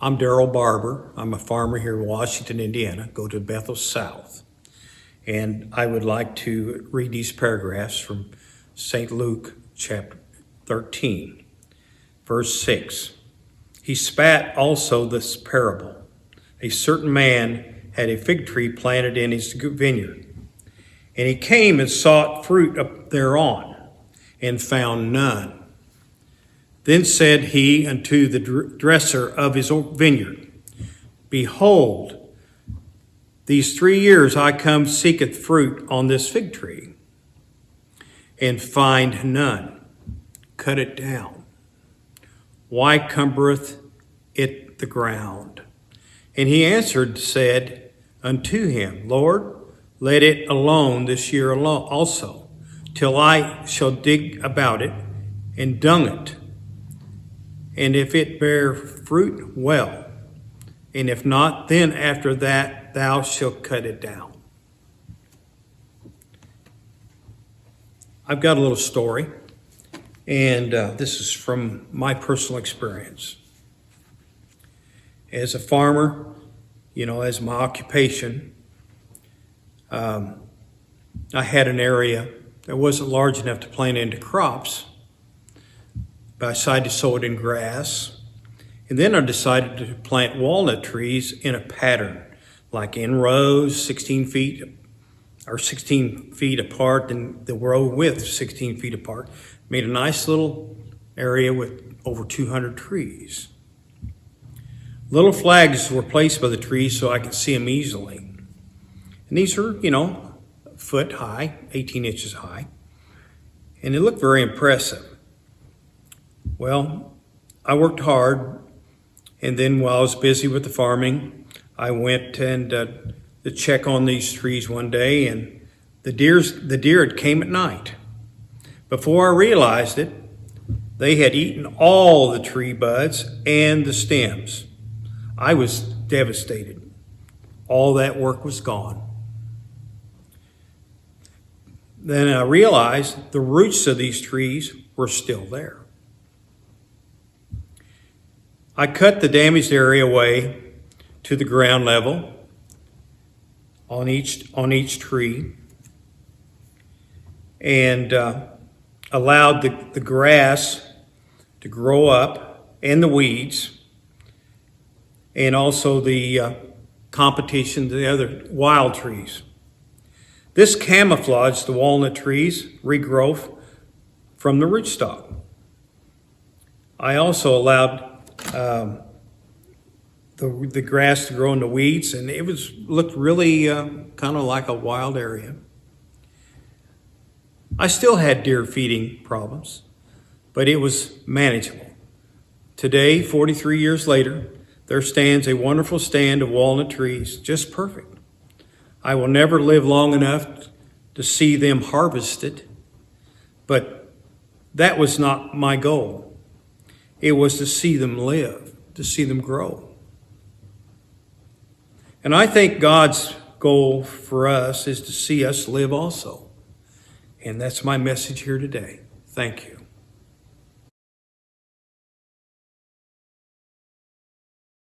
I'm Darrel Barber. I'm a farmer here in Washington, Indiana. Go to Bethel South. And I would like to read these paragraphs from St. Luke chapter 13, verse 6. He spat also this parable. A certain man had a fig tree planted in his vineyard. And he came and sought fruit up thereon, and found none. Then said he unto the dresser of his vineyard, Behold, these 3 years I come seeketh fruit on this fig tree, and find none. Cut it down. Why cumbereth it the ground? And he answered, said unto him, Lord, let it alone this year also, till I shall dig about it and dung it. And if it bear fruit, well. And if not, then after that thou shalt cut it down. I've got a little story, and this is from my personal experience. As a farmer, as my occupation, I had an area that wasn't large enough to plant into crops, but I decided to sow it in grass. And then I decided to plant walnut trees in a pattern, like in rows, 16 feet apart, and the row width 16 feet apart. Made a nice little area with over 200 trees. Little flags were placed by the trees so I could see them easily. And these are, a foot high, 18 inches high. And they looked very impressive. Well, I worked hard, and then while I was busy with the farming, I went and to check on these trees one day, and the deer had came at night. Before I realized it, they had eaten all the tree buds and the stems. I was devastated. All that work was gone. Then I realized the roots of these trees were still there. I cut the damaged area away to the ground level on each tree, and allowed the grass to grow up and the weeds, and also the competition, the other wild trees. This camouflaged the walnut trees' regrowth from the rootstock. I also allowed the grass to grow in the weeds, and it looked really kind of like a wild area. I still had deer feeding problems, but it was manageable. Today, 43 years later, there stands a wonderful stand of walnut trees, just perfect. I will never live long enough to see them harvested, but that was not my goal. It was to see them live, to see them grow. And I think God's goal for us is to see us live also. And that's my message here today. Thank you.